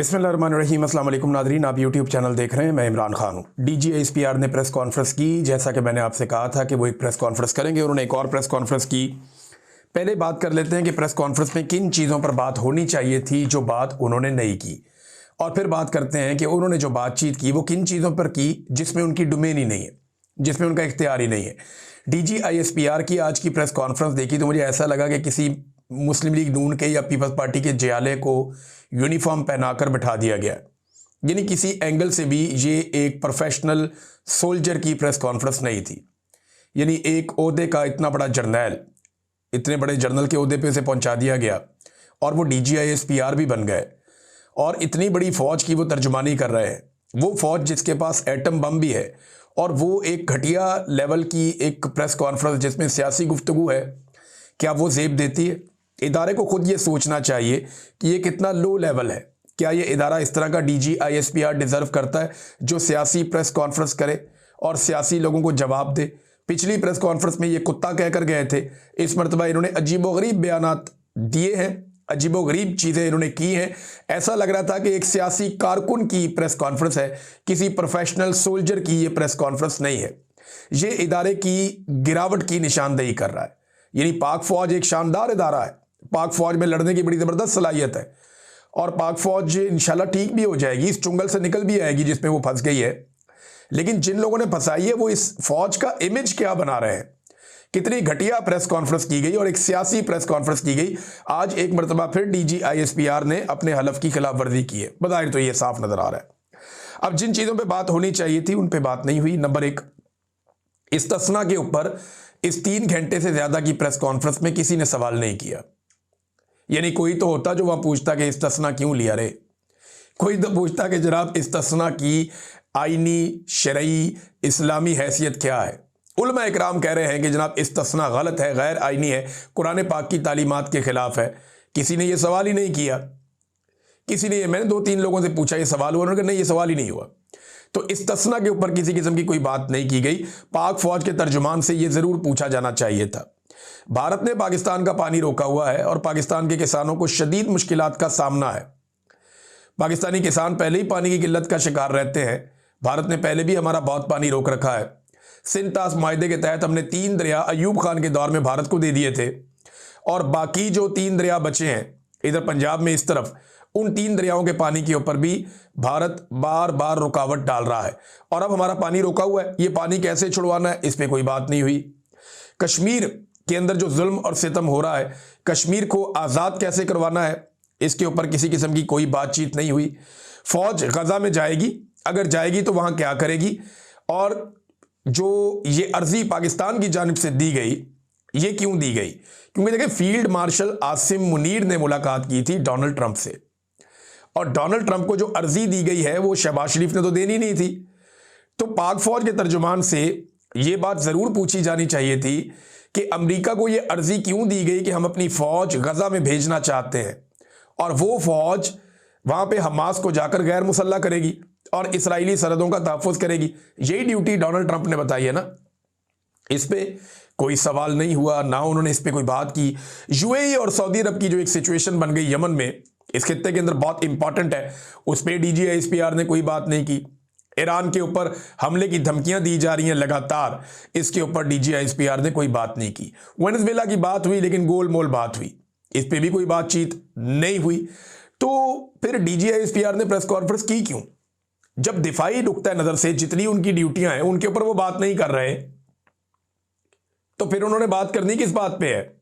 बिस्मिल्लाहिर्रहमानिर्रहीम। अस्सलाम वालेकुम नादरीन, आप यूट्यूब चैनल देख रहे हैं। मैं इमरान खान हूँ। DGISPR ने प्रेस कॉन्फ्रेंस की, जैसा कि मैंने आपसे कहा था कि वो एक प्रेस कॉन्फ्रेंस करेंगे। उन्होंने एक और प्रेस कॉन्फ्रेंस की। पहले बात कर लेते हैं कि प्रेस कॉन्फ्रेंस में किन चीज़ों पर बात होनी चाहिए थी जो बात उन्होंने नहीं की, और फिर बात करते हैं कि उन्होंने जो बातचीत की वो किन चीज़ों पर की जिसमें उनकी डोमेन ही नहीं है, जिसमें उनका इख्तियार ही नहीं है। DGISPR की आज की प्रेस कॉन्फ्रेंस देखी तो मुझे ऐसा लगा कि किसी मुस्लिम लीग नून के या पीपल्स पार्टी के जयाले को यूनिफॉर्म पहनाकर बिठा दिया गया। यानी किसी एंगल से भी ये एक प्रोफेशनल सोल्जर की प्रेस कॉन्फ्रेंस नहीं थी। यानी एक ओहदे का इतना बड़ा जर्नैल, इतने बड़े जर्नल के ओहदे पे उसे पहुंचा दिया गया और वो DGISPR भी बन गए और इतनी बड़ी फौज की वो तर्जुमानी कर रहे हैं। वो फौज जिसके पास एटम बम भी है, और वो एक घटिया लेवल की एक प्रेस कॉन्फ्रेंस जिसमें सियासी गुफ्तगू है, क्या वो जेब देती है? इदारे को खुद ये सोचना चाहिए कि ये कितना लो लेवल है। क्या ये इदारा इस तरह का DGISPR डिज़र्व करता है जो सियासी प्रेस कॉन्फ्रेंस करे और सियासी लोगों को जवाब दे? पिछली प्रेस कॉन्फ्रेंस में ये कुत्ता कहकर गए थे, इस मरतबा इन्होंने अजीबोगरीब बयानात दिए हैं, अजीबोगरीब चीज़ें इन्होंने की हैं। ऐसा लग रहा था कि एक सियासी कारकुन की प्रेस कॉन्फ्रेंस है, किसी प्रोफेशनल सोल्जर की ये प्रेस कॉन्फ्रेंस नहीं है। ये इदारे की गिरावट की निशानदेही कर रहा है। यानी पाक फौज एक शानदार इदारा है, पाक फौज में लड़ने की बड़ी ज़बरदस्त सलाहियत है, और पाक फौज इंशाल्लाह ठीक भी हो जाएगी, इस चुंगल से निकल भी आएगी जिसमें वो फंस गई है। लेकिन जिन लोगों ने फंसाई है वो इस फौज का इमेज क्या बना रहे हैं। कितनी घटिया प्रेस कॉन्फ्रेंस की गई और एक सियासी प्रेस कॉन्फ्रेंस की गई। आज एक मरतबा फिर DGISPR ने अपने हलफ की खिलाफ वर्जी की है, बज़ाहिर तो ये साफ नजर आ रहा है। अब जिन चीज़ों पर बात होनी चाहिए थी उन पर बात नहीं हुई। नंबर एक, इस्तिस्ना के ऊपर इस 3 घंटे से ज़्यादा की प्रेस कॉन्फ्रेंस में किसी ने सवाल नहीं किया। यानी कोई तो होता जो वहां पूछता कि इस्तिस्ना क्यों लिया रे, कोई तो पूछता कि जनाब इस्तिस्ना की आईनी शरई इस्लामी हैसियत क्या है। उलमा इकराम कह रहे हैं कि जनाब इस्तिस्ना गलत है, गैर आईनी है, कुरान पाक की तालीमात के खिलाफ है। किसी ने यह सवाल ही नहीं किया। किसी ने, मैंने 2-3 लोगों से पूछा ये सवाल हुआ, उन्होंने कहा नहीं ये सवाल ही नहीं हुआ। तो इस्तिस्ना के ऊपर किसी किस्म की कोई बात नहीं की गई। पाक फौज के तर्जुमान से यह जरूर पूछा जाना चाहिए था। भारत ने पाकिस्तान का पानी रोका हुआ है और पाकिस्तान के किसानों को शदीद मुश्किलात का सामना है। पाकिस्तानी किसान पहले ही पानी की किल्लत का शिकार रहते हैं। भारत ने पहले भी हमारा बहुत पानी रोक रखा है। सिंतास मायदे के तहत हमने 3 दरिया अयूब खान के दौर में भारत को दे दिए थे, और बाकी जो 3 दरिया बचे हैं इधर पंजाब में इस तरफ, उन 3 दरियाओं के पानी के ऊपर भी भारत बार बार रुकावट डाल रहा है। और अब हमारा पानी रोका हुआ है, ये पानी कैसे छुड़वाना है इस पर कोई बात नहीं हुई। कश्मीर के अंदर जो जुल्म और सितम हो रहा है, कश्मीर को आज़ाद कैसे करवाना है, इसके ऊपर किसी किस्म की कोई बातचीत नहीं हुई। फौज गजा में जाएगी, अगर जाएगी तो वहां क्या करेगी, और जो ये अर्जी पाकिस्तान की जानिब से दी गई, ये क्यों दी गई? क्योंकि देखिए, फील्ड मार्शल आसिम मुनीर ने मुलाकात की थी डोनाल्ड ट्रंप से, और डोनाल्ड ट्रंप को जो अर्जी दी गई है वो शहबाज शरीफ ने तो देनी नहीं थी। तो पाक फौज के तर्जुमान से ये बात जरूर पूछी जानी चाहिए थी कि अमेरिका को ये अर्जी क्यों दी गई कि हम अपनी फौज गजा में भेजना चाहते हैं, और वो फौज वहां पे हमास को जाकर गैर मुसल्ला करेगी और इसराइली सरहदों का तहफ़्फ़ुज़ करेगी। यही ड्यूटी डोनाल्ड ट्रंप ने बताई है ना। इस पे कोई सवाल नहीं हुआ, ना उन्होंने इस पे कोई बात की। UAE और सऊदी अरब की जो एक सिचुएशन बन गई यमन में, इस खित्ते के अंदर बहुत इंपॉर्टेंट है, उस पर DGISPR ने कोई बात नहीं की। ईरान के ऊपर हमले की धमकियां दी जा रही हैं लगातार, इसके ऊपर DGISPR ने कोई बात नहीं की। वेनेजुएला की बात हुई लेकिन गोल मोल बात हुई, इस पे भी कोई बातचीत नहीं हुई। तो फिर DGISPR ने प्रेस कॉन्फ्रेंस की क्यों? जब दिफाई नुक्ता नजर से जितनी उनकी ड्यूटियां हैं उनके ऊपर वो बात नहीं कर रहे, तो फिर उन्होंने बात करनी किस बात पे है?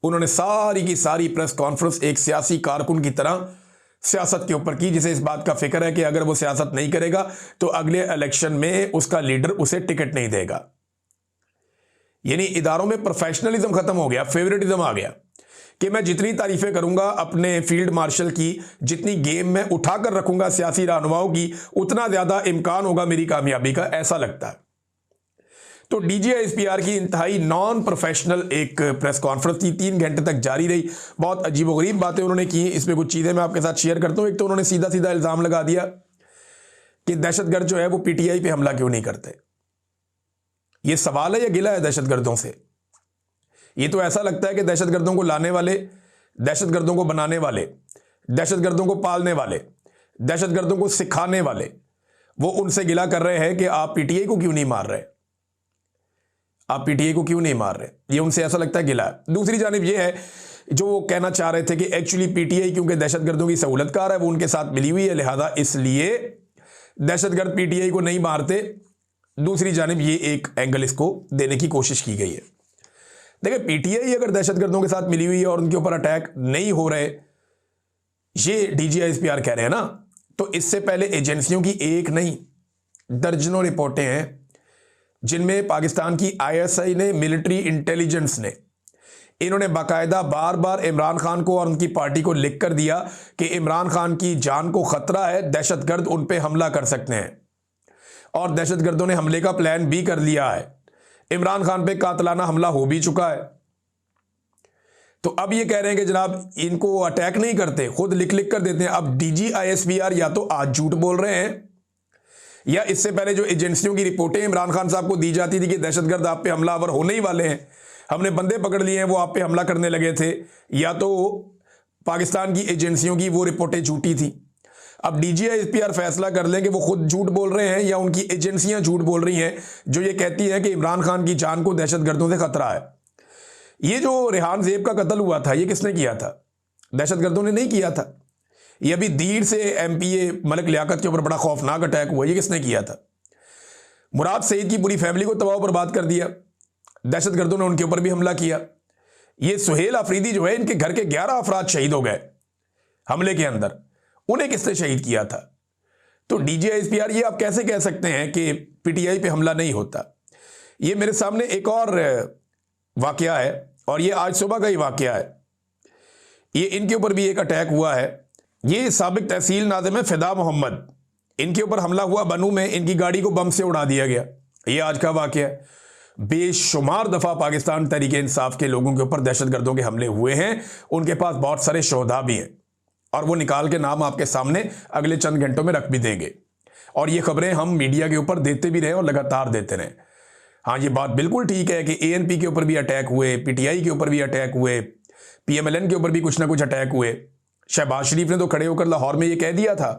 उन्होंने सारी की सारी प्रेस कॉन्फ्रेंस एक सियासी कारकुन की तरह सियासत के ऊपर की, जिसे इस बात का फिक्र है कि अगर वो सियासत नहीं करेगा तो अगले इलेक्शन में उसका लीडर उसे टिकट नहीं देगा। यानी इदारों में प्रोफेशनलिज्म खत्म हो गया, फेवरेटिज्म आ गया कि मैं जितनी तारीफें करूंगा अपने फील्ड मार्शल की, जितनी गेम में उठाकर रखूंगा सियासी रहनुमाओं की, उतना ज्यादा इम्कान होगा मेरी कामयाबी का, ऐसा लगता है। तो DGISPR की इंतहाई नॉन प्रोफेशनल एक प्रेस कॉन्फ्रेंस थी, 3 घंटे तक जारी रही। बहुत अजीबोगरीब बातें उन्होंने की। इसमें कुछ चीज़ें मैं आपके साथ शेयर करता हूँ। एक तो उन्होंने सीधा सीधा इल्ज़ाम लगा दिया कि दहशतगर्द जो है वो PTI पे हमला क्यों नहीं करते। ये सवाल है या गिला है दहशतगर्दों से? ये तो ऐसा लगता है कि दहशतगर्दों को लाने वाले, दहशतगर्दों को बनाने वाले दहशतगर्दों को पालने वाले, दहशतगर्दों को सिखाने वाले, वो उनसे गिला कर रहे हैं कि आप पीटीआई को क्यों नहीं मार रहे, आप पीटीआई को क्यों नहीं मार रहे। ये उनसे ऐसा लगता है गिला है। दूसरी जानिब ये है जो वो कहना चाह रहे थे कि एक्चुअली पीटीआई क्योंकि दहशतगर्दों की सहूलतकार है, वो उनके साथ मिली हुई है, लिहाजा इसलिए दहशतगर्द पीटीआई को नहीं मारते। दूसरी जानिब ये एक एंगल इसको देने की कोशिश की गई है। देखिए, पीटीआई अगर दहशतगर्दों के साथ मिली हुई है और उनके ऊपर अटैक नहीं हो रहे, ये डीजीआईएसपीआर कह रहे हैं ना, तो इससे पहले एजेंसियों की एक नहीं दर्जनों रिपोर्टें हैं जिनमें पाकिस्तान की आईएसआई ने, मिलिट्री इंटेलिजेंस ने, इन्होंने बाकायदा बार बार इमरान खान को और उनकी पार्टी को लिख कर दिया कि इमरान खान की जान को खतरा है, दहशतगर्द उन पे हमला कर सकते हैं, और दहशतगर्दों ने हमले का प्लान भी कर लिया है। इमरान खान पे कातलाना हमला हो भी चुका है। तो अब ये कह रहे हैं कि जनाब इनको अटैक नहीं करते, खुद लिख लिख कर देते हैं। अब डीजीआईएसपीआर या तो आज झूठ बोल रहे हैं, या इससे पहले जो एजेंसियों की रिपोर्टें इमरान खान साहब को दी जाती थी कि दहशतगर्द आप पे हमलावर होने ही वाले हैं, हमने बंदे पकड़ लिए हैं, वो आप पे हमला करने लगे थे, या तो पाकिस्तान की एजेंसियों की वो रिपोर्टें झूठी थी। अब डीजीआईएसपीआर फैसला कर लें कि वो खुद झूठ बोल रहे हैं या उनकी एजेंसियां झूठ बोल रही हैं जो ये कहती हैं कि इमरान खान की जान को दहशतगर्दों से खतरा है। ये जो रेहान ज़ेब का कत्ल हुआ था, ये किसने किया था? दहशतगर्दों ने नहीं किया था। ये अभी दीर से एमपीए मलिक लियाकत के ऊपर बड़ा खौफनाक अटैक हुआ, ये किसने किया था? मुराद सईद की पूरी फैमिली को तबाह बर्बाद कर दिया, दहशतगर्दों ने उनके ऊपर भी हमला किया। ये सुहेल अफरीदी जो है, इनके घर के 11 अफराद शहीद हो गए हमले के अंदर, उन्हें किसने शहीद किया था? तो डीजीआईएसपीआर ये आप कैसे कह सकते हैं कि पीटीआई पे हमला नहीं होता? ये मेरे सामने एक और वाकया है, और ये आज सुबह का ही वाकया है। ये इनके ऊपर भी एक अटैक हुआ है। ये साबिक तहसील नाज़िम है फिदा मोहम्मद, इनके ऊपर हमला हुआ बनू में, इनकी गाड़ी को बम से उड़ा दिया गया। ये आज का वाकया है। बेशुमार दफ़ा पाकिस्तान तहरीक इंसाफ के लोगों के ऊपर दहशतगर्दों के हमले हुए हैं, उनके पास बहुत सारे शोधा भी हैं, और वो निकाल के नाम आपके सामने अगले चंद घंटों में रख भी देंगे। और ये खबरें हम मीडिया के ऊपर देते भी रहे और लगातार देते रहे। हाँ, ये बात बिल्कुल ठीक है कि एएनपी के ऊपर भी अटैक हुए, पीटीआई के ऊपर भी अटैक हुए, पीएमएलएन के ऊपर भी कुछ ना कुछ अटैक हुए। शहबाज शरीफ ने तो खड़े होकर लाहौर में ये कह दिया था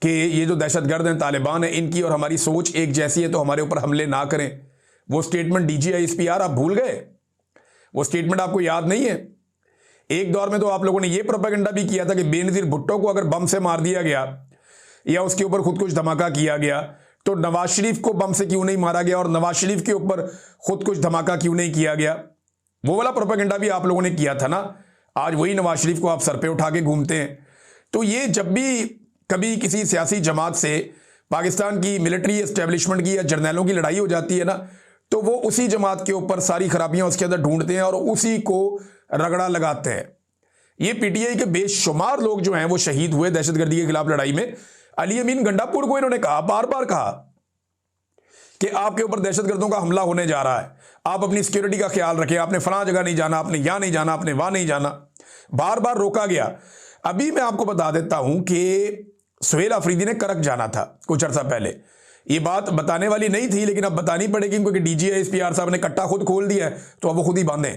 कि ये जो दहशतगर्द हैं, तालिबान है, इनकी और हमारी सोच एक जैसी है, तो हमारे ऊपर हमले ना करें। वो स्टेटमेंट डीजीआईएसपीआर आप भूल गए? वो स्टेटमेंट आपको याद नहीं है? एक दौर में तो आप लोगों ने ये प्रोपेगेंडा भी किया था कि बेनज़ीर भुट्टो को अगर बम से मार दिया गया या उसके ऊपर खुद कुछ धमाका किया गया तो नवाज शरीफ को बम से क्यों नहीं मारा गया, और नवाज शरीफ के ऊपर खुद कुछ धमाका क्यों नहीं किया गया? वो वाला प्रोपेगेंडा भी आप लोगों ने किया था ना। आज वही नवाज शरीफ को आप सर पे उठा के घूमते हैं। तो ये जब भी कभी किसी सियासी जमात से पाकिस्तान की मिलिट्री एस्टेब्लिशमेंट की या जर्नैलों की लड़ाई हो जाती है ना, तो वो उसी जमात के ऊपर सारी खराबियां उसके अंदर ढूंढते हैं और उसी को रगड़ा लगाते हैं। ये पीटीआई के बेशुमार लोग जो हैं वो शहीद हुए दहशतगर्दी के खिलाफ लड़ाई में। अली अमीन गंडापुर को इन्होंने कहा, बार बार कहा कि आपके ऊपर दहशतगर्दों का हमला होने जा रहा है, आप अपनी सिक्योरिटी का ख्याल रखें, आपने फलां जगह नहीं जाना, आपने यहां नहीं जाना, आपने वहां नहीं जाना। बार बार रोका गया। अभी मैं आपको बता देता हूं कि सुहेल अफरीदी ने करक जाना था कुछ अर्सा पहले। ये बात बताने वाली नहीं थी, लेकिन अब बतानी पड़ेगी क्योंकि डीजीआईएसपीआर साहब ने कट्टा खुद खोल दिया है, तो अब वो खुद ही बांधे।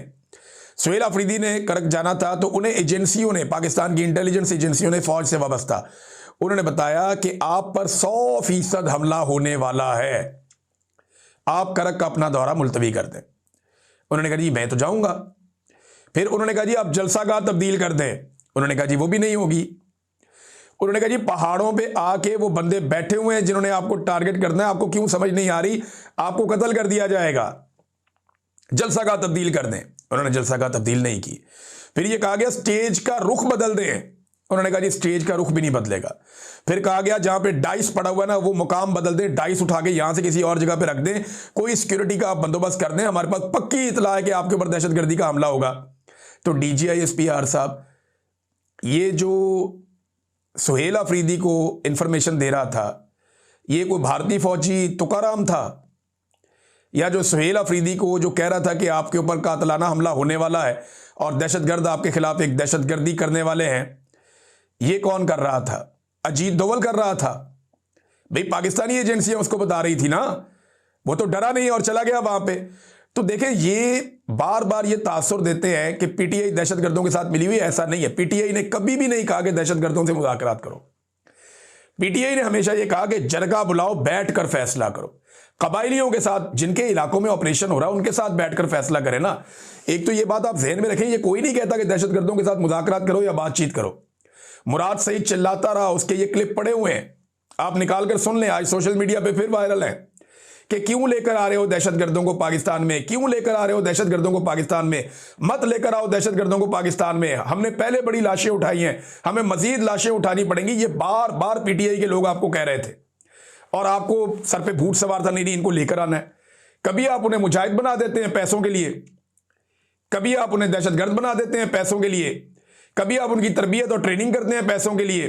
सुहेल अफरीदी ने करक जाना था, तो उन्हें एजेंसियों ने, पाकिस्तान की इंटेलिजेंस एजेंसियों ने, फौज से वाबस्ता, उन्होंने बताया कि आप पर 100% हमला होने वाला है, आप करक का अपना दौरा मुलतवी कर दें। उन्होंने कहा जी मैं तो जाऊंगा। फिर उन्होंने कहा जी आप जलसागाह तब्दील कर दें। उन्होंने कहा जी वो भी नहीं होगी। उन्होंने कहा जी पहाड़ों पे आके वो बंदे बैठे हुए हैं जिन्होंने आपको टारगेट करना है, आपको क्यों समझ नहीं आ रही, आपको कत्ल कर दिया जाएगा, जलसागाह तब्दील कर दें। उन्होंने जलसागाह तब्दील नहीं की। फिर ये कहा गया स्टेज का रुख बदल दें। उन्होंने कहा जी स्टेज का रुख भी नहीं बदलेगा। फिर कहा गया जहां पे डाइस पड़ा हुआ है ना, वो मुकाम बदल दें, डाइस उठा के यहां से किसी और जगह पे रख दें, कोई सिक्योरिटी का बंदोबस्त कर दें, हमारे पास पक्की इतला है कि आपके ऊपर दहशतगर्दी का हमला होगा। तो डीजीआईएसपीआर साहब ये जो सुहेल अफरीदी को इंफॉर्मेशन दे रहा था, ये कोई भारतीय फौजी तुकाराम था, या जो सुहेल अफरीदी को जो कह रहा था कि आपके ऊपर कातलाना हमला होने वाला है और दहशतगर्द आपके खिलाफ एक दहशतगर्दी करने वाले हैं, ये कौन कर रहा था? अजीत दोवल कर रहा था। भाई पाकिस्तानी एजेंसियां उसको बता रही थी ना, वो तो डरा नहीं और चला गया वहां पे। तो देखें, ये बार बार ये तासुर देते हैं कि पीटीआई दहशतगर्दों के साथ मिली हुई, ऐसा नहीं है। पीटीआई ने कभी भी नहीं कहा कि दहशतगर्दों से मुज़ाकरात करो। पीटीआई ने हमेशा ये कहा कि जरगा बुलाओ, बैठकर फैसला करो। कबायलियों के साथ जिनके इलाकों में ऑपरेशन हो रहा है उनके साथ बैठकर फैसला करें ना। एक तो ये बात आप ज़हन में रखें, ये कोई नहीं कहता कि दहशतगर्दों के साथ मुज़ाकरात करो या बातचीत करो। मुराद सईद चिल्लाता रहा, उसके ये क्लिप पड़े हुए हैं, आप निकाल कर सुन लें। आज सोशल मीडिया पे फिर वायरल है कि क्यों लेकर आ रहे हो दहशतगर्दों को पाकिस्तान में, क्यों लेकर आ रहे हो दहशतगर्दों को पाकिस्तान में, मत लेकर आओ दहशतगर्दों को पाकिस्तान में। हमने पहले बड़ी लाशें उठाई हैं, हमें मजीद लाशें उठानी पड़ेंगी। ये बार बार पीटीआई के लोग आपको कह रहे थे और आपको सर पे भूत सवार था, नहीं इनको लेकर आना है। कभी आप उन्हें मुजाहिद बना देते हैं पैसों के लिए, कभी आप उन्हें दहशतगर्द बना देते हैं पैसों के लिए, कभी आप उनकी तरबियत और ट्रेनिंग करते हैं पैसों के लिए,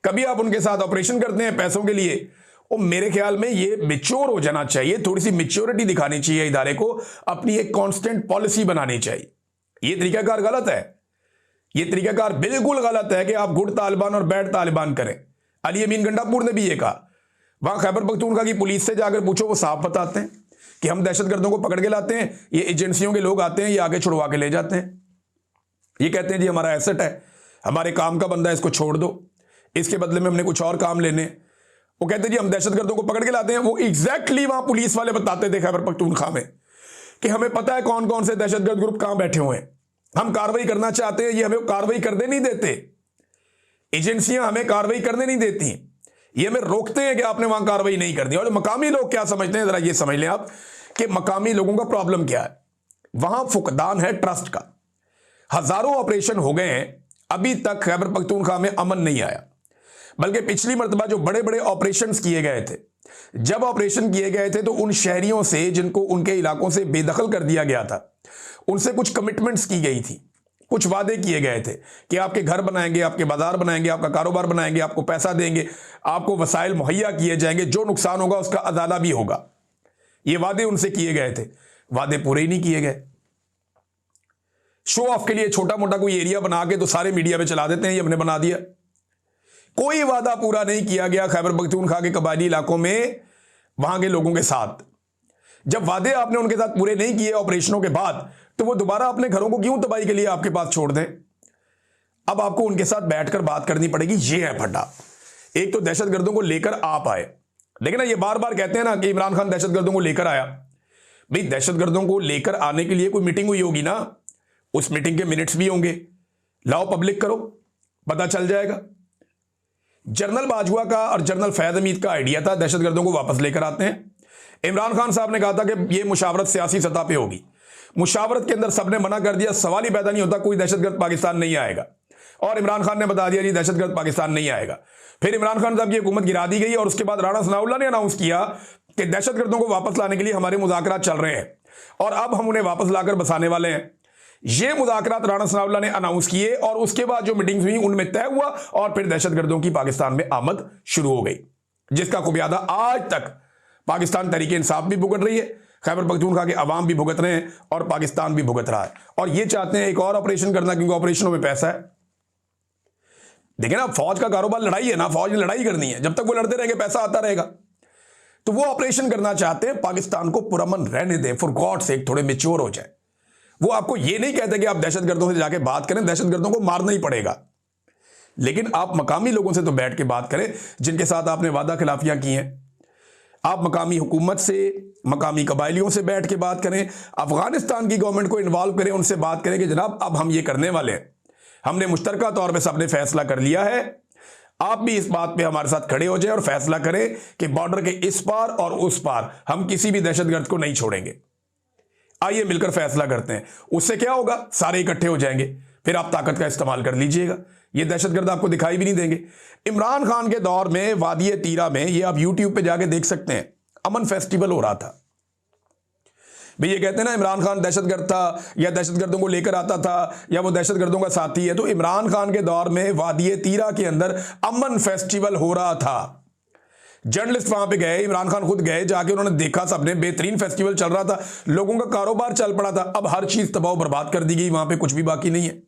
कभी आप उनके साथ ऑपरेशन करते हैं पैसों के लिए। और मेरे ख्याल में ये मैच्योर हो जाना चाहिए, थोड़ी सी मैच्योरिटी दिखानी चाहिए इदारे को, अपनी एक कांस्टेंट पॉलिसी बनानी चाहिए। ये तरीकाकार गलत है, ये तरीकाकार बिल्कुल गलत है कि आप गुड तालिबान और बैड तालिबान करें। अली अमीन गंडापुर ने भी ये कहा, वहां खैबर पख्तूनख्वा की पुलिस से जाकर पूछो, वो साफ बताते हैं कि हम दहशतगर्दों को पकड़ के लाते हैं, ये एजेंसियों के लोग आते हैं, ये आगे छुड़वा के ले जाते हैं। ये कहते हैं जी हमारा एसेट है, हमारे काम का बंदा है, इसको छोड़ दो, इसके बदले में हमने कुछ और काम लेने। वो कहते हैं जी हम दहशतगर्दों को पकड़ के लाते हैं। वो एग्जैक्टली वहां पुलिस वाले बताते थे खैबर पख्तूनख्वा में कि हमें पता है कौन कौन से दहशतगर्द ग्रुप कहां बैठे हुए हैं, हम कार्रवाई करना चाहते हैं, ये हमें कार्रवाई करने नहीं देते, एजेंसियां हमें कार्रवाई करने नहीं देती, ये हमें रोकते हैं कि आपने वहां कार्रवाई नहीं करनी। और मकामी लोग क्या समझते हैं, जरा ये समझ लें आप कि मकामी लोगों का प्रॉब्लम क्या है। वहां फुकदान है ट्रस्ट का। हजारों ऑपरेशन हो गए हैं, अभी तक खैबर पख्तूनख्वा में अमन नहीं आया। बल्कि पिछली मर्तबा जो बड़े बड़े ऑपरेशंस किए गए थे, जब ऑपरेशन किए गए थे तो उन शहरियों से जिनको उनके इलाकों से बेदखल कर दिया गया था, उनसे कुछ कमिटमेंट्स की गई थी, कुछ वादे किए गए थे कि आपके घर बनाएंगे, आपके बाजार बनाएंगे, आपका कारोबार बनाएंगे, आपको पैसा देंगे, आपको वसाइल मुहैया किए जाएंगे, जो नुकसान होगा उसका अदाला भी होगा। ये वादे उनसे किए गए थे, वादे पूरे ही नहीं किए गए। शो ऑफ के लिए छोटा मोटा कोई एरिया बना के तो सारे मीडिया में चला देते हैं ये हमने बना दिया। कोई वादा पूरा नहीं किया गया खैबर पख्तूनख्वा के कबायली इलाकों में वहां के लोगों के साथ। जब वादे आपने उनके साथ पूरे नहीं किए ऑपरेशनों के बाद, तो वो दोबारा अपने घरों को क्यों तबाही के लिए आपके पास छोड़ दें। अब आपको उनके साथ बैठकर बात करनी पड़ेगी, ये है फड्डा। एक तो दहशतगर्दों को लेकर आप आए, लेकिन ये बार बार कहते हैं ना कि इमरान खान दहशतगर्दों को लेकर आया। भाई दहशतगर्दों को लेकर आने के लिए कोई मीटिंग हुई होगी ना, उस मीटिंग के मिनट्स भी होंगे, लाओ पब्लिक करो, पता चल जाएगा। जनरल बाजवा का और जनरल फैज हमीद का आइडिया था दहशतगर्दों को वापस लेकर आते हैं। इमरान खान साहब ने कहा था कि यह मुशावरत सियासी सतह पे होगी। मुशावरत के अंदर सबने मना कर दिया, सवाल ही पैदा नहीं होता, कोई दहशतगर्द पाकिस्तान नहीं आएगा। और इमरान खान ने बता दिया जी दहशतगर्द पाकिस्तान नहीं आएगा। फिर इमरान खान साहब की हुकूमत गिरा दी गई और उसके बाद राणा सनाउल्लाह ने अनाउंस किया कि दहशतगर्दों को वापस लाने के लिए हमारे मुज़ाकरात चल रहे हैं और अब हम उन्हें वापस लाकर बसाने वाले हैं। ये मुज़ाकरात राणा सनाउल्लाह ने अनाउंस किए और उसके बाद जो मीटिंग्स हुई उनमें तय हुआ और फिर दहशतगर्दों की पाकिस्तान में आमद शुरू हो गई, जिसका खुबियादा आज तक पाकिस्तान तहरीक इंसाफ भी भुगत रही है, खैबर पख्तूनख्वा के अवाम भी भुगत रहे हैं और पाकिस्तान भी भुगत रहा है। और ये चाहते हैं एक और ऑपरेशन करना क्योंकि ऑपरेशनों में पैसा है। देखिए ना, फौज का कारोबार लड़ाई है ना, फौज ने लड़ाई करनी है, जब तक वो लड़ते रहेंगे पैसा आता रहेगा। तो वो ऑपरेशन करना चाहते हैं, पाकिस्तान को पुरअमन रहने दें, फॉर गॉड सेक थोड़े मैच्योर हो जाए। वो आपको ये नहीं कहते कि आप दहशतगर्दों से जाके बात करें, दहशतगर्दों को मारना ही पड़ेगा, लेकिन आप मकामी लोगों से तो बैठ के बात करें जिनके साथ आपने वादा खिलाफियां की हैं। आप मकामी हुकूमत से, मकामी कबायलियों से बैठ के बात करें, अफगानिस्तान की गवर्नमेंट को इन्वॉल्व करें, उनसे बात करें कि जनाब अब हम ये करने वाले हैं, हमने मुश्तरका तौर पे सबने फैसला कर लिया है, आप भी इस बात पे हमारे साथ खड़े हो जाए और फैसला करें कि बॉर्डर के इस पार और उस पार हम किसी भी दहशतगर्द को नहीं छोड़ेंगे। आइए मिलकर फैसला करते हैं। उससे क्या होगा, सारे इकट्ठे हो जाएंगे, फिर आप ताकत का इस्तेमाल कर लीजिएगा, ये दहशतगर्द आपको दिखाई भी नहीं देंगे। इमरान खान के दौर में वादी तीरा में, ये आप यूट्यूब पे जाके देख सकते हैं, अमन फेस्टिवल हो रहा था। भाई ये कहते हैं ना इमरान खान दहशतगर्द था या दहशतगर्दों को लेकर आता था या वो दहशतगर्दों का साथी है, तो इमरान खान के दौर में वादी तीरा के अंदर अमन फेस्टिवल हो रहा था। जर्नलिस्ट वहां पे गए, इमरान खान खुद गए, जाके उन्होंने देखा, सबने, बेहतरीन फेस्टिवल चल रहा था, लोगों का कारोबार चल पड़ा था। अब हर चीज तबाह बर्बाद कर दी गई, वहां पे कुछ भी बाकी नहीं है।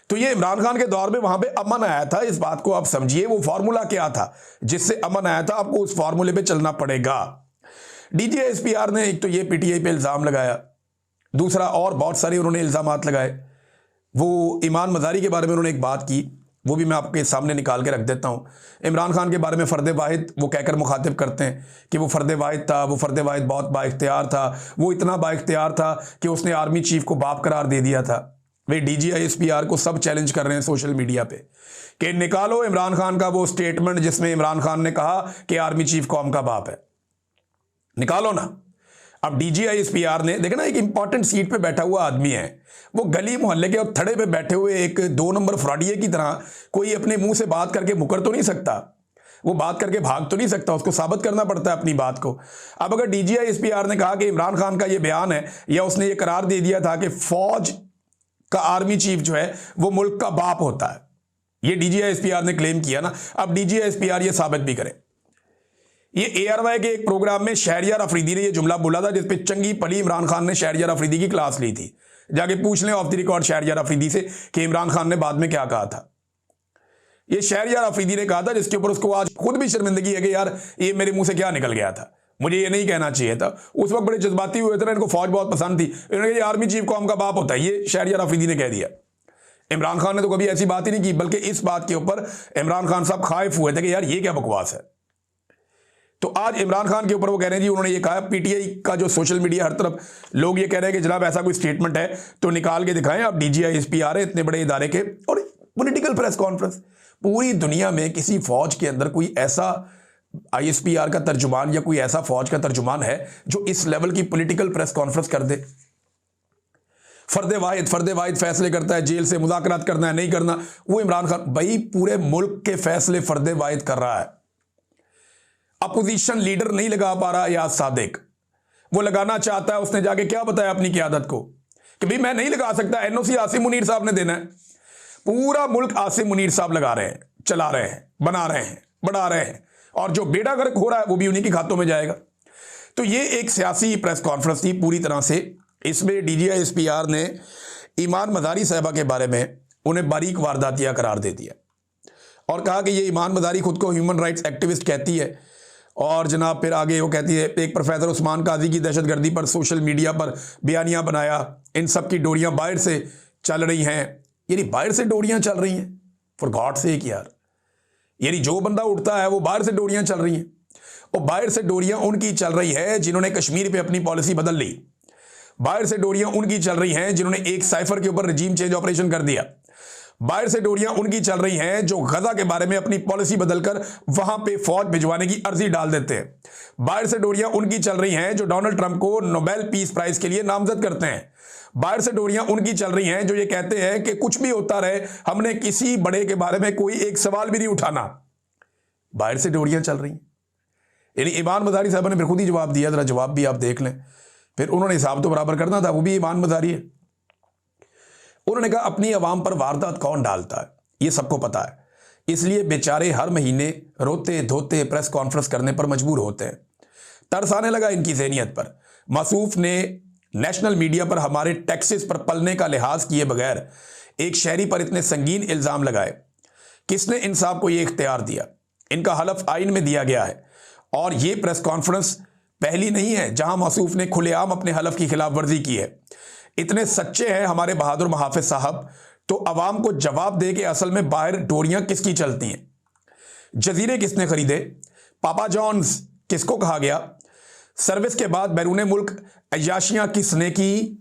तो ये इमरान खान के दौर में वहां पे अमन आया था, इस बात को आप समझिए। वो फार्मूला क्या था जिससे अमन आया था, आपको उस फार्मूले पे चलना पड़ेगा। DGSPR ने एक तो ये PTI पे इल्जाम लगाया, दूसरा, और बहुत सारे उन्होंने इल्ज़ामात लगाए। वो ईमान मज़ारी के बारे में उन्होंने एक बात की, वो भी मैं आपके सामने निकाल के रख देता हूँ। इमरान खान के बारे में फ़र्द वाहिद वो कहकर मुखातिब करते हैं कि वो फ़र्द वाहिद था, वो फ़र्द वाहिद बहुत बाइख्तियार था, वो इतना बाइख्तियार था कि उसने आर्मी चीफ को बाप करार दे दिया था। वे DGISPR को सब चैलेंज कर रहे हैं सोशल मीडिया पे कि निकालो इमरान खान का वो स्टेटमेंट जिसमें इमरान खान ने कहा कि आर्मी चीफ कौम का बाप है, निकालो ना। अब DGISPR ने, देखना, एक इंपॉर्टेंट सीट पे बैठा हुआ आदमी है, वो गली मोहल्ले के और थड़े पे बैठे हुए एक 2 नंबर फ्रॉडिये की तरह कोई अपने मुंह से बात करके मुकर तो नहीं सकता, वो बात करके भाग तो नहीं सकता, उसको साबित करना पड़ता है अपनी बात को। अब अगर DGISPR ने कहा कि इमरान खान का ये बयान है, या उसने ये करार दे दिया था कि फौज का आर्मी चीफ जो है वो मुल्क का बाप होता है, ये DGISPR ने क्लेम किया ना, अब DGISPR ये साबित भी करे। ये ARY के एक प्रोग्राम में शहरियार अफरीदी ने ये जुमला बोला था, जिसपे चंगी पली इमरान खान ने शहरियार अफरीदी की क्लास ली थी। जाके पूछ लें off the record Shehryar Afridi से कि इमरान खान ने बाद में क्या कहा था। ये शहरियार अफरीदी ने कहा था, जिसके ऊपर उसको आज खुद भी शर्मिंदगी है कि यार ये मेरे मुंह से क्या निकल गया था, मुझे ये नहीं कहना चाहिए था। उस वक्त बड़े जज्बाती हुए थे ना, इनको फौज बहुत पसंद थी, इन्होंने कहा आर्मी चीफ कौम का बाप होता है, ये शहरियार अफरीदी ने कह दिया। इमरान खान ने तो कभी ऐसी बात ही नहीं की, बल्कि इस बात के ऊपर इमरान खान साहब खाइफ हुए थे कि यार ये क्या बकवास है। तो आज इमरान खान के ऊपर वो कह रहे हैं जी, उन्होंने ये कहा, PTI का जो सोशल मीडिया हर तरफ लोग ये कह रहे हैं कि जनाब ऐसा कोई स्टेटमेंट है तो निकाल के दिखाएं। अब DGISPR है इतने बड़े इदारे के, और पॉलिटिकल प्रेस कॉन्फ्रेंस, पूरी दुनिया में किसी फौज के अंदर कोई ऐसा ISPR का तर्जुमान या कोई ऐसा फौज का तर्जुमान है जो इस लेवल की पॉलिटिकल प्रेस कॉन्फ्रेंस कर दे। फर्द वाहिद फैसले करता है, जेल से मुज़ाकरात करना है नहीं करना, वो इमरान खान भाई पूरे मुल्क के फैसले फर्द वाहिद कर रहा है। अपोजिशन लीडर नहीं लगा पा रहा याद सादिक, वो लगाना चाहता है, उसने जाके क्या बताया अपनी क़यादत को कि भाई मैं नहीं लगा सकता, NOC आसिम मुनीर साहब ने देना है। पूरा मुल्क आसिम मुनीर साहब लगा रहे हैं, चला रहे हैं, बना रहे हैं, बढ़ा रहे हैं, और जो बेड़ा गर्क हो रहा है वो भी उन्हीं के खातों में जाएगा। तो ये एक सियासी प्रेस कॉन्फ्रेंस थी पूरी तरह से। इसमें DGISPR ने ईमान मज़ारी साहबा के बारे में उन्हें बारीक वारदातिया करार दे दिया और कहा कि ये ईमान मज़ारी खुद को ह्यूमन राइट्स एक्टिविस्ट कहती है, और जनाब फिर आगे वो कहती है एक प्रोफेसर उस्मान काजी की दहशतगर्दी पर सोशल मीडिया पर बयानियाँ बनाया, इन सब की डोरियाँ बाहर से चल रही हैं। यानी बाहर से डोरियाँ चल रही हैं, फॉर गॉड सेक यार, यानी जो बंदा उठता है वो बाहर से डोरियाँ चल रही हैं। और बाहर से डोरियाँ उनकी चल रही है जिन्होंने कश्मीर पे अपनी पॉलिसी बदल ली, बाहर से डोरियाँ उनकी चल रही हैं जिन्होंने एक साइफर के ऊपर रजीम चेंज ऑपरेशन कर दिया, बाहर से डोरियां उनकी चल रही हैं जो गजा के बारे में अपनी पॉलिसी बदलकर वहां पे फौज भिजवाने की अर्जी डाल देते हैं, बाहर से डोरियां उनकी चल रही हैं जो डोनाल्ड ट्रंप को नोबेल पीस प्राइज के लिए नामजद करते हैं, बाहर से डोरियां उनकी चल रही हैं जो ये कहते हैं कि कुछ भी होता रहे, हमने किसी बड़े के बारे में कोई एक सवाल भी नहीं उठाना। बाहर से डोरियां चल रही हैं। यानी ईमान मज़ारी साहब ने फिर खुद ही जवाब दिया, जरा जवाब भी आप देख लें, फिर उन्होंने हिसाब तो बराबर करना था, वो भी ईमान मज़ारी है। उन्होंने कहा अपनी आवाम पर वारदात कौन डालता है ये सबको पता है, इसलिए बेचारे हर महीने रोते धोते प्रेस कॉन्फ्रेंस करने पर मजबूर होते हैं। तरस आने लगा इनकी ज़हनियत पर। मासूफ ने नेशनल मीडिया पर हमारे टैक्सेस पर पलने का लिहाज किए बगैर एक शहरी पर इतने संगीन इल्ज़ाम लगाए। किसने इंसाफ को ये इख्तियार दिया? इनका हलफ आइन में दिया गया है, और ये प्रेस कॉन्फ्रेंस पहली नहीं है जहां मासूफ ने खुलेआम अपने हलफ की खिलाफ वर्जी की है। इतने सच्चे हैं हमारे बहादुर मुहाफिज साहब, तो अवाम को जवाब दे कि असल में बाहर डोरियां किसकी चलती हैं, जजीरे किसने खरीदे, पापा जॉन्स किसको कहा गया, सर्विस के बाद बैरून मुल्क अय्याशियां किसने की,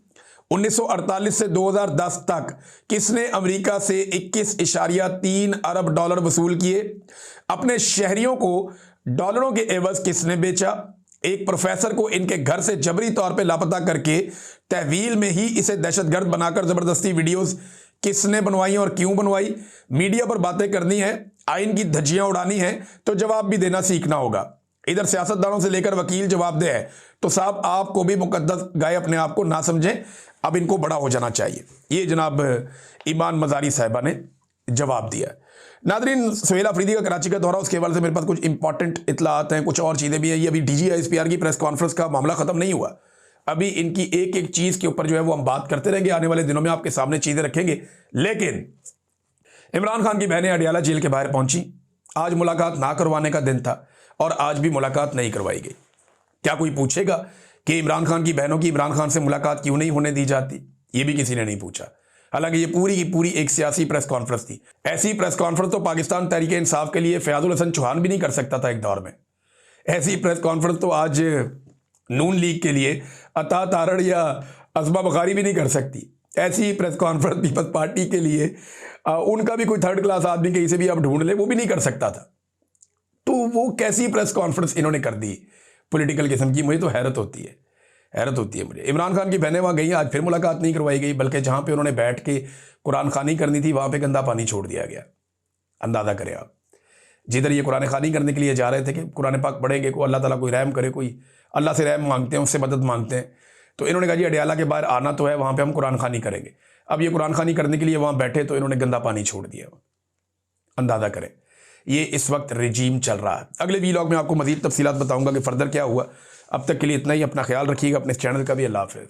1948 से 2010 तक किसने अमेरिका से 21.3 अरब डॉलर वसूल किए, अपने शहरियों को डॉलरों के एवज किसने बेचा, एक प्रोफेसर को इनके घर से जबरी तौर पे लापता करके तहवील में ही इसे दहशतगर्द बनाकर जबरदस्ती वीडियोस किसने बनवाई और क्यों बनवाई। मीडिया पर बातें करनी है, आइन की धज्जियां उड़ानी है, तो जवाब भी देना सीखना होगा। इधर सियासतदानों से लेकर वकील जवाबदेह है, तो साहब आपको भी मुकद्दस गाय अपने आप को ना समझें, अब इनको बड़ा हो जाना चाहिए। ये जनाब ईमान मज़ारी साहिबा ने जवाब दिया। नादरीन, सुहेल अफरीदी का कराची का दौरा, उसके हवाले से मेरे पास कुछ इंपॉर्टेंट इतलात हैं, कुछ और चीज़ें भी हैं। ये अभी DGISPR की प्रेस कॉन्फ्रेंस का मामला ख़त्म नहीं हुआ, अभी इनकी एक एक चीज़ के ऊपर जो है वो हम बात करते रहेंगे, आने वाले दिनों में आपके सामने चीज़ें रखेंगे। लेकिन इमरान खान की बहनें अडियाला जेल के बाहर पहुंची, आज मुलाकात ना करवाने का दिन था और आज भी मुलाकात नहीं करवाई गई। क्या कोई पूछेगा कि इमरान खान की बहनों की इमरान खान से मुलाकात क्यों नहीं होने दी जाती, ये भी किसी ने नहीं पूछा। हालांकि ये पूरी की पूरी एक सियासी प्रेस कॉन्फ्रेंस थी। ऐसी प्रेस कॉन्फ्रेंस तो पाकिस्तान तहरीक इंसाफ के लिए फयाजुल हसन चौहान भी नहीं कर सकता था एक दौर में। ऐसी प्रेस कॉन्फ्रेंस तो आज नून लीग के लिए अता तारड़ या अजमा बुखारी भी नहीं कर सकती। ऐसी प्रेस कॉन्फ्रेंस पीपल्स पार्टी के लिए उनका भी कोई थर्ड क्लास आदमी कहीं से भी आप ढूंढ ले, वो भी नहीं कर सकता था। तो वो कैसी प्रेस कॉन्फ्रेंस इन्होंने कर दी पॉलिटिकल किस्म की, मुझे तो हैरत होती है मुझे। इमरान खान की बहनें वहाँ गई, आज फिर मुलाकात नहीं करवाई गई, बल्कि जहाँ पे उन्होंने बैठ के कुरान खानी करनी थी वहाँ पे गंदा पानी छोड़ दिया गया। अंदाज़ा करें आप, जिधर ये कुरान खानी करने के लिए जा रहे थे कि कुरान पाक पढ़ेंगे, को अल्लाह ताला कोई रहम करे, कोई अल्लाह से रहम मांगते हैं, उससे मदद मांगते हैं, तो इन्होंने कहा जी अडियाला के बाहर आना तो है, वहाँ पे हम कुरान खानी करेंगे। अब ये कुरान खानी करने के लिए वहाँ बैठे तो इन्होंने गंदा पानी छोड़ दिया। अंदाज़ा करें, ये इस वक्त रिजीम चल रहा है। अगले वीलॉग में आपको मज़ीद तफसीलात बताऊँगा कि फ़र्दर क्या हुआ। अब तक के लिए इतना ही। अपना ख्याल रखिएगा, अपने चैनल का भी। अल्लाह हाफ़िज़।